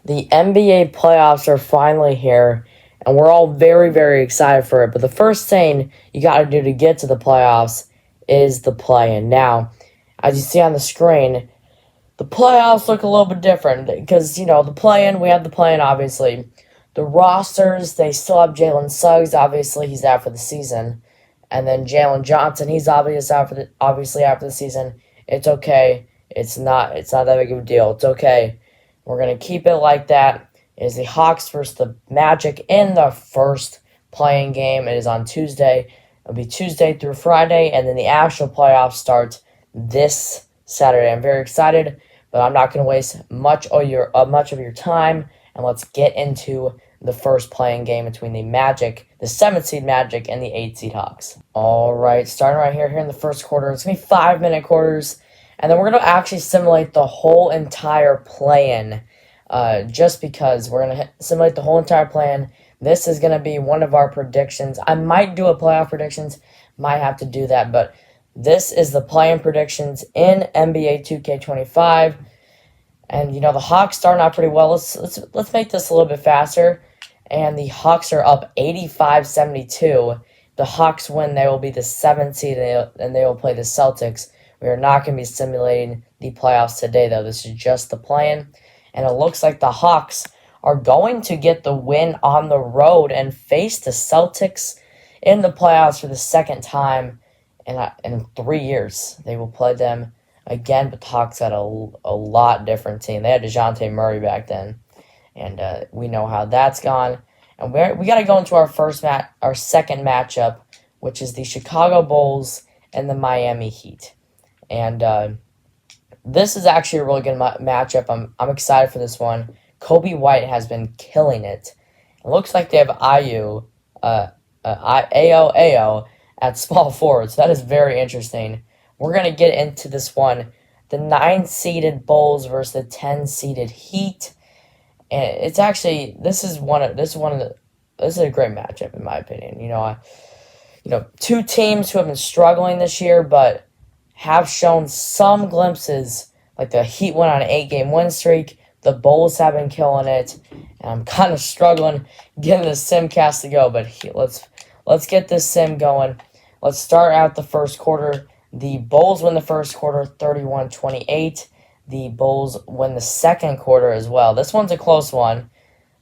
The NBA playoffs are finally here, and we're all very, very excited for it. But the first thing you got to do to get to the playoffs is the play-in. Now, as you see on the screen, the playoffs look a little bit different because, the play-in, we have the play-in, obviously. The rosters, they still have Jalen Suggs. Obviously, he's out for the season. And then Jalen Johnson, he's obviously out for the season. It's okay. It's not that big of a deal. It's okay. We're going to keep it like that. It is the Hawks versus the Magic in the first playing game. It is on Tuesday. It'll be Tuesday through Friday, and then the actual playoffs start this Saturday. I'm very excited, but I'm not going to waste much of your time, and let's get into the first playing game between the Magic, the 7th seed Magic, and the 8th seed Hawks. All right, starting right here in the first quarter. It's going to be 5-minute quarters. And then we're going to actually simulate the whole entire play-in, just because we're going to simulate the whole entire play-in. This is going to be one of our predictions. I might do a playoff predictions, might have to do that, but this is the play-in predictions in NBA 2K25. And, the Hawks starting out pretty well. Let's make this a little bit faster. And the Hawks are up 85-72. The Hawks win, they will be the 7th seed, and they will play the Celtics. We are not going to be simulating the playoffs today, though. This is just the play-in. And it looks like the Hawks are going to get the win on the road and face the Celtics in the playoffs for the second time in 3 years. They will play them again, but the Hawks had a lot different team. They had DeJounte Murray back then, and we know how that's gone. And we got to go into our second matchup, which is the Chicago Bulls and the Miami Heat. And this is actually a really good matchup. I'm excited for this one. Kobe White has been killing it. It looks like they have Ayo at small forward, so that is very interesting. We're going to get into this one. The 9-seeded Bulls versus the 10-seeded Heat. And it's actually, this is a great matchup in my opinion. Two teams who have been struggling this year, but have shown some glimpses. Like the Heat went on an 8-game win streak. The Bulls have been killing it. And I'm kind of struggling getting the simcast to go. But let's get this sim going. Let's start out the first quarter. The Bulls win the first quarter 31-28. The Bulls win the second quarter as well. This one's a close one.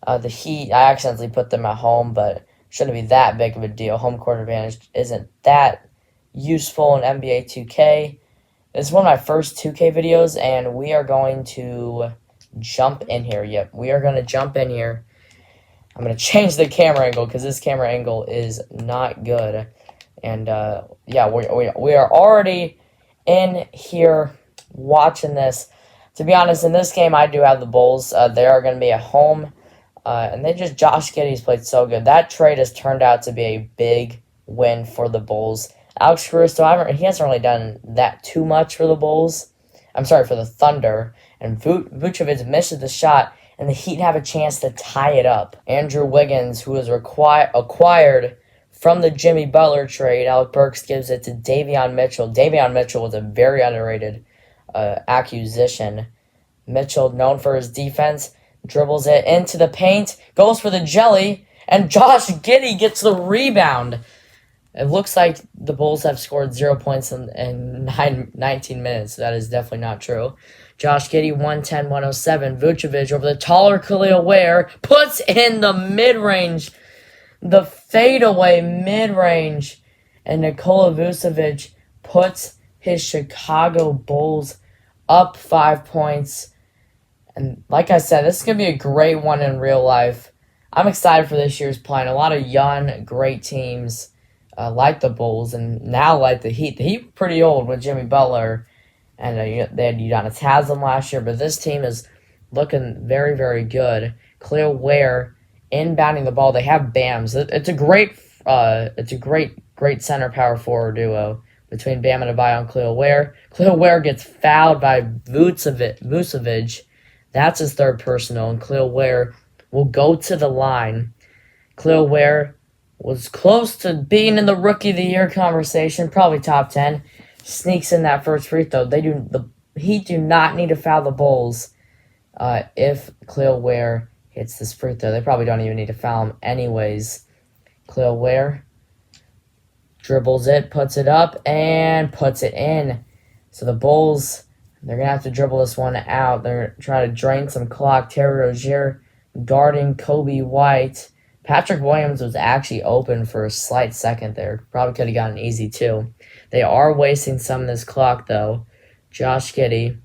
The Heat, I accidentally put them at home, but shouldn't be that big of a deal. Home court advantage isn't that useful in NBA 2K. This is one of my first 2K videos, and we are going to jump in here. Yep, we are going to jump in here. I'm going to change the camera angle because this camera angle is not good. And, yeah, we are already in here watching this. To be honest, in this game, I do have the Bulls. They are going to be at home. And Josh Giddey's played so good. That trade has turned out to be a big win for the Bulls. Alex Caruso, he hasn't really done that too much for the Bulls. I'm sorry, for the Thunder. And Vucevic misses the shot, and the Heat have a chance to tie it up. Andrew Wiggins, who was acquired from the Jimmy Butler trade, Alec Burks gives it to Davion Mitchell. Davion Mitchell was a very underrated acquisition. Mitchell, known for his defense, dribbles it into the paint, goes for the jelly, and Josh Giddey gets the rebound. It looks like the Bulls have scored 0 points in 19 minutes. That is definitely not true. Josh Giddey, 110-107. Vucevic over the taller Khalil Ware puts in the mid-range, the fadeaway mid-range. And Nikola Vucevic puts his Chicago Bulls up 5 points. And like I said, this is going to be a great one in real life. I'm excited for this year's play. A lot of young, great teams. Like the Bulls, and now like the Heat. The Heat were pretty old with Jimmy Butler, and they had Udonis Haslem last year, but this team is looking very, very good. Khalil Ware inbounding the ball. They have Bams. It's a great center power forward duo between Bam Adebayo and Khalil Ware. Khalil Ware gets fouled by Vucevic. That's his third personal, and Khalil Ware will go to the line. Khalil Ware was close to being in the Rookie of the Year conversation, probably top 10. Sneaks in that first free throw. The Heat do not need to foul the Bulls. if Khalil Ware hits this free throw. They probably don't even need to foul him anyways. Khalil Ware dribbles it, puts it up, and puts it in. So the Bulls, they're going to have to dribble this one out. They're trying to drain some clock. Terry Rozier guarding Kobe White. Patrick Williams was actually open for a slight second there. Probably could have gotten easy too. They are wasting some of this clock though. Josh Giddey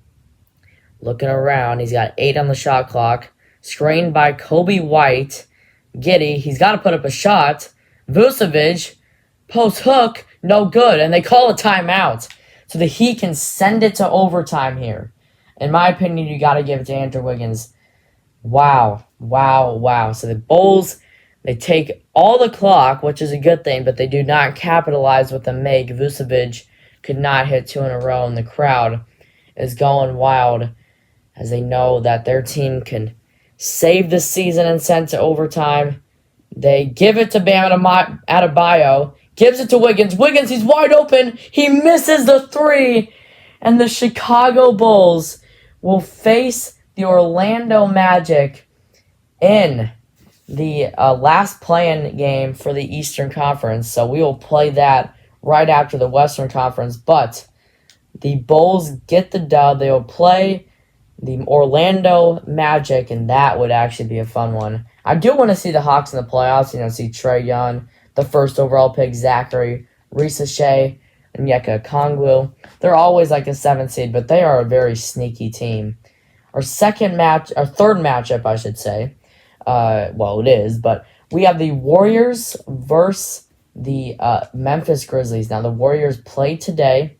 looking around. He's got 8 on the shot clock. Screened by Kobe White. Giddey, he's got to put up a shot. Vucevic, post hook, no good. And they call a timeout. So the Heat can send it to overtime here. In my opinion, you got to give it to Andrew Wiggins. Wow. So the Bulls, they take all the clock, which is a good thing, but they do not capitalize with the make. Vucevic could not hit 2 in a row, and the crowd is going wild as they know that their team can save the season and send to overtime. They give it to Bam Adebayo. Gives it to Wiggins. Wiggins, he's wide open. He misses the 3. And the Chicago Bulls will face the Orlando Magic in the last play-in game for the Eastern Conference. So we will play that right after the Western Conference. But the Bulls get the dub. They will play the Orlando Magic, and that would actually be a fun one. I do want to see the Hawks in the playoffs. See Trae Young, the first overall pick, Zachary, Ricochet, and Yeka Kongwu. They're always like a 7th seed, but they are a very sneaky team. Our third matchup, I should say. It is, but we have the Warriors versus the Memphis Grizzlies. Now, the Warriors played today,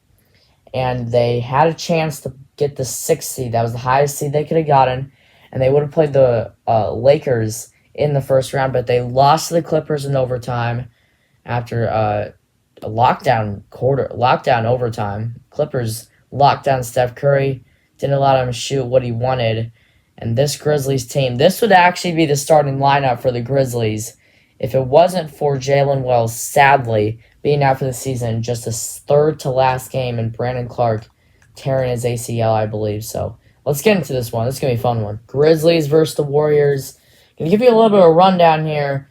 and they had a chance to get the 6th seed. That was the highest seed they could have gotten, and they would have played the Lakers in the first round, but they lost to the Clippers in overtime after a lockdown overtime. Clippers locked down Steph Curry, didn't allow him to shoot what he wanted, and this Grizzlies team, this would actually be the starting lineup for the Grizzlies if it wasn't for Jalen Wells, sadly, being out for the season, just his third to last game, and Brandon Clark tearing his ACL, I believe. So let's get into this one. This is going to be a fun one. Grizzlies versus the Warriors. Going to give you a little bit of a rundown here.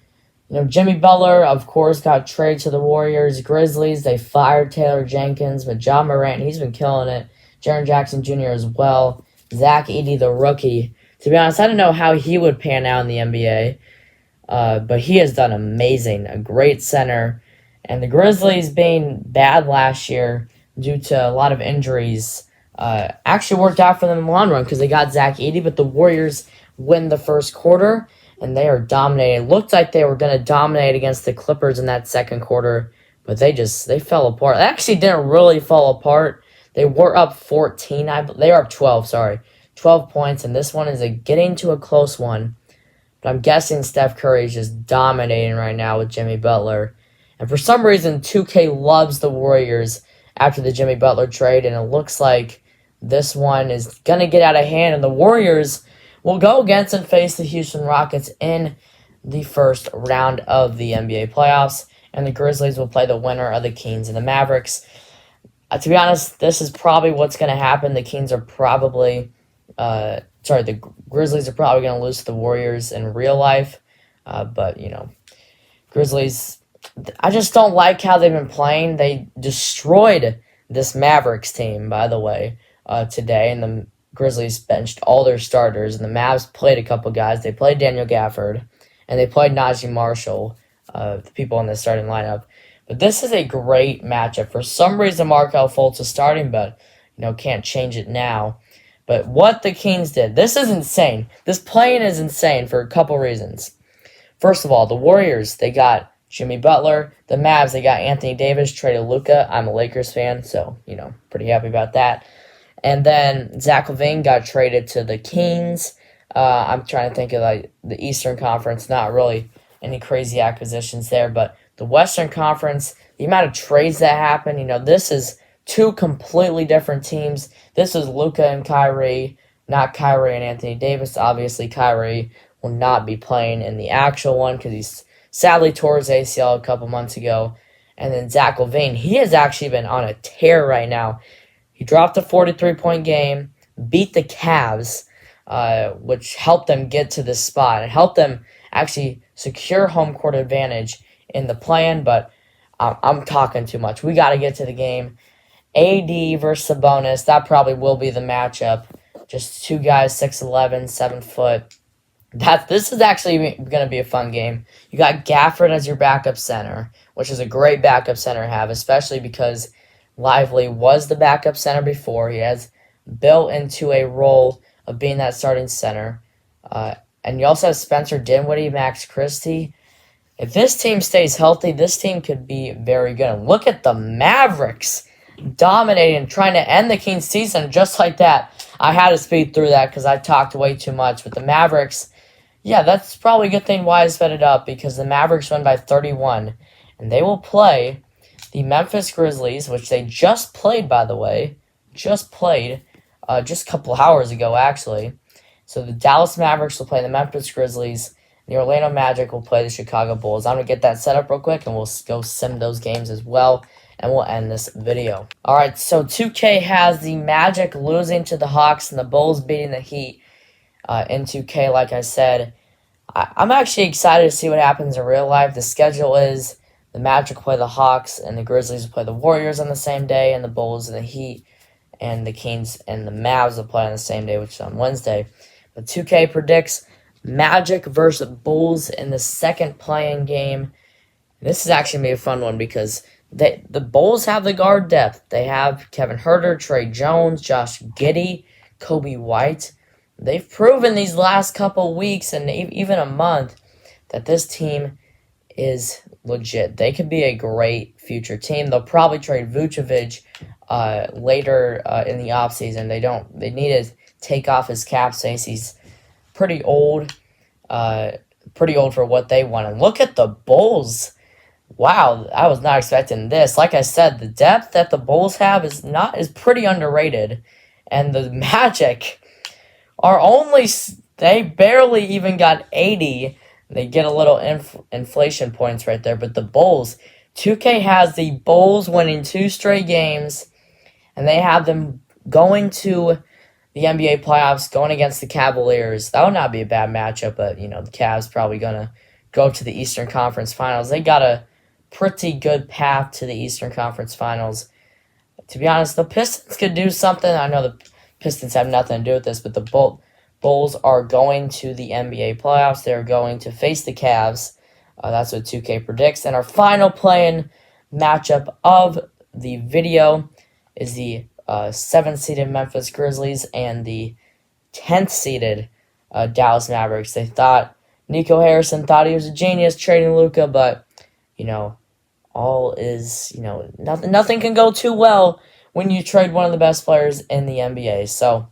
Jimmy Butler, of course, got traded to the Warriors. Grizzlies, they fired Taylor Jenkins, but Ja Morant, he's been killing it. Jaren Jackson Jr. as well. Zach Edey, the rookie. To be honest, I don't know how he would pan out in the NBA, but he has done amazing. A great center. And the Grizzlies being bad last year due to a lot of injuries actually worked out for them in the long run because they got Zach Edey, but the Warriors win the first quarter, and they are dominating. It looked like they were going to dominate against the Clippers in that second quarter, but they fell apart. They actually didn't really fall apart. They were up 14. They were up 12, sorry. 12 points, and this one is getting to a close one. But I'm guessing Steph Curry is just dominating right now with Jimmy Butler. And for some reason, 2K loves the Warriors after the Jimmy Butler trade, and it looks like this one is going to get out of hand, and the Warriors will go against and face the Houston Rockets in the first round of the NBA playoffs, and the Grizzlies will play the winner of the Kings and the Mavericks. To be honest, this is probably what's going to happen. The Grizzlies are probably going to lose to the Warriors in real life, but, Grizzlies, I just don't like how they've been playing. They destroyed this Mavericks team, by the way, today, and the Grizzlies benched all their starters, and the Mavs played a couple guys. They played Daniel Gafford, and they played Najee Marshall, the people in the starting lineup. But this is a great matchup. For some reason, Markelle Fultz is starting, but, can't change it now. But what the Kings did, this is insane. This play-in is insane for a couple reasons. First of all, the Warriors, they got Jimmy Butler. The Mavs, they got Anthony Davis, traded Luka. I'm a Lakers fan, so, pretty happy about that. And then Zach LaVine got traded to the Kings. I'm trying to think of the Eastern Conference. Not really any crazy acquisitions there, but the Western Conference, the amount of trades that happen, this is two completely different teams. This is Luka and Kyrie, not Kyrie and Anthony Davis. Obviously, Kyrie will not be playing in the actual one because he's sadly tore his ACL a couple months ago. And then Zach LaVine, he has actually been on a tear right now. He dropped a 43-point game, beat the Cavs which helped them get to this spot and helped them actually secure home court advantage in the play-in, but I'm talking too much. We got to get to the game. AD versus Sabonis, that probably will be the matchup. Just two guys, 6'11", 7 foot. This is actually going to be a fun game. You got Gafford as your backup center, which is a great backup center to have, especially because Lively was the backup center before. He has built into a role of being that starting center. And you also have Spencer Dinwiddie, Max Christie. If this team stays healthy, this team could be very good. And look at the Mavericks dominating, trying to end the Kings season just like that. I had to speed through that because I talked way too much. But the Mavericks, yeah, that's probably a good thing why I sped it up, because the Mavericks win by 31. And they will play the Memphis Grizzlies, which they just played, by the way. Just a couple hours ago, actually. So the Dallas Mavericks will play the Memphis Grizzlies. The Orlando Magic will play the Chicago Bulls. I'm going to get that set up real quick, and we'll go sim those games as well, and we'll end this video. Alright, so 2K has the Magic losing to the Hawks and the Bulls beating the Heat in 2K, like I said. I'm actually excited to see what happens in real life. The schedule is the Magic play the Hawks, and the Grizzlies will play the Warriors on the same day, and the Bulls and the Heat, and the Kings and the Mavs will play on the same day, which is on Wednesday. But 2K predicts Magic versus Bulls in the second play-in game. This is actually going to be a fun one because the Bulls have the guard depth. They have Kevin Huerter, Trey Jones, Josh Giddey, Kobe White. They've proven these last couple weeks and even a month that this team is legit. They could be a great future team. They'll probably trade Vucevic later in the offseason. They need to take off his cap space. He's pretty old for what they want. And look at the Bulls. Wow, I was not expecting this. Like I said, the depth that the Bulls have is pretty underrated. And the Magic they barely even got 80. They get a little inflation points right there. But the Bulls, 2K has the Bulls winning 2 straight games, and they have them going to the NBA playoffs, going against the Cavaliers. That would not be a bad matchup, but, the Cavs probably going to go to the Eastern Conference Finals. They got a pretty good path to the Eastern Conference Finals. To be honest, the Pistons could do something. I know the Pistons have nothing to do with this, but the Bulls are going to the NBA playoffs. They're going to face the Cavs. That's what 2K predicts. And our final play-in matchup of the video is the 7th-seeded Memphis Grizzlies and the 10th-seeded Dallas Mavericks. Nico Harrison thought he was a genius trading Luka, but, nothing can go too well when you trade one of the best players in the NBA. So,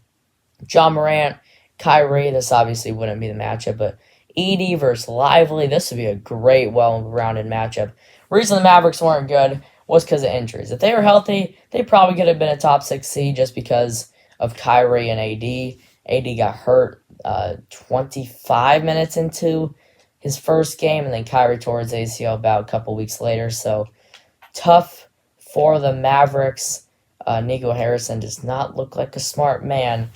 Ja Morant, Kyrie, this obviously wouldn't be the matchup, but Edie versus Lively, this would be a great, well-rounded matchup. Reason the Mavericks weren't good was because of injuries. If they were healthy, they probably could have been a top 6 seed just because of Kyrie and AD. AD got hurt 25 minutes into his first game, and then Kyrie tore his ACL about a couple weeks later. So, tough for the Mavericks. Nico Harrison does not look like a smart man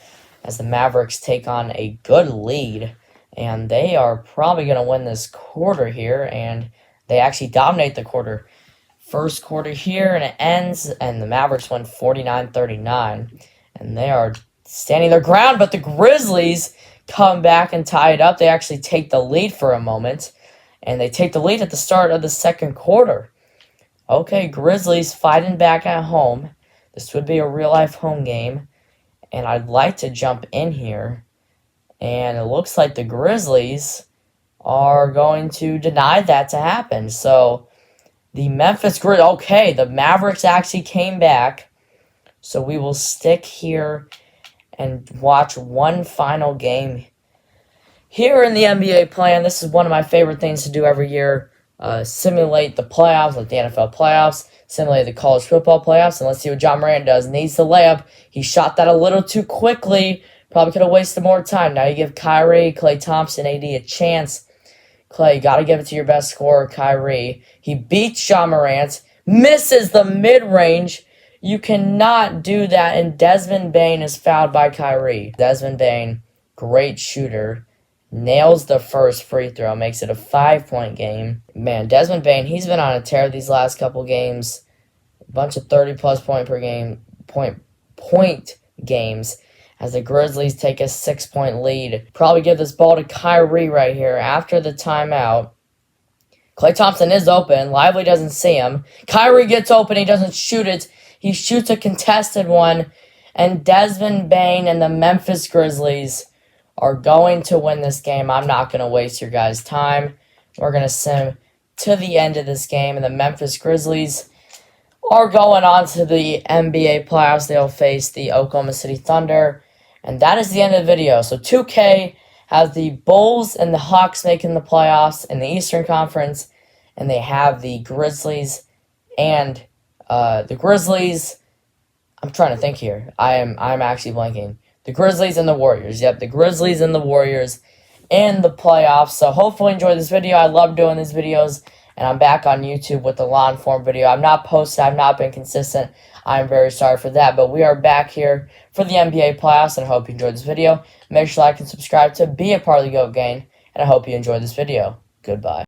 as the Mavericks take on a good lead, and they are probably going to win this quarter here, and they actually dominate the quarter. First quarter here, and it ends, and the Mavericks win 49-39, and they are standing their ground, but the Grizzlies come back and tie it up. They actually take the lead for a moment, and they take the lead at the start of the second quarter. Okay, Grizzlies fighting back at home. This would be a real-life home game, and I'd like to jump in here, and it looks like the Grizzlies are going to deny that to happen. So, the Memphis Grizzlies, okay, the Mavericks actually came back, so we will stick here and watch one final game here in the NBA play-in. This is one of my favorite things to do every year. Simulate the playoffs, like the NFL playoffs, simulate the college football playoffs, and let's see what Ja Morant does. Needs the layup. He shot that a little too quickly. Probably could have wasted more time. Now you give Kyrie, Klay Thompson, AD a chance. Klay, you got to give it to your best scorer, Kyrie. He beats Ja Morant, misses the mid-range. You cannot do that, and Desmond Bane is fouled by Kyrie. Desmond Bane, great shooter. Nails the first free throw, makes it a 5-point game. Man, Desmond Bane, he's been on a tear these last couple games. A bunch of 30-plus point games as the Grizzlies take a 6-point lead. Probably give this ball to Kyrie right here after the timeout. Klay Thompson is open. Lively doesn't see him. Kyrie gets open. He doesn't shoot it. He shoots a contested one. And Desmond Bane and the Memphis Grizzlies are going to win this game. I'm not going to waste your guys' time. We're going to sim to the end of this game. And the Memphis Grizzlies are going on to the NBA playoffs. They'll face the Oklahoma City Thunder. And that is the end of the video. So 2K has the Bulls and the Hawks making the playoffs in the Eastern Conference. And they have the Grizzlies and I'm trying to think here. I'm actually blanking. The Grizzlies and the Warriors. Yep, the Grizzlies and the Warriors in the playoffs. So hopefully you enjoyed this video. I love doing these videos. And I'm back on YouTube with the long form video. I've not posted. I've not been consistent. I'm very sorry for that. But we are back here for the NBA playoffs. And I hope you enjoyed this video. Make sure to like and subscribe to be a part of the GOAT gang. And I hope you enjoyed this video. Goodbye.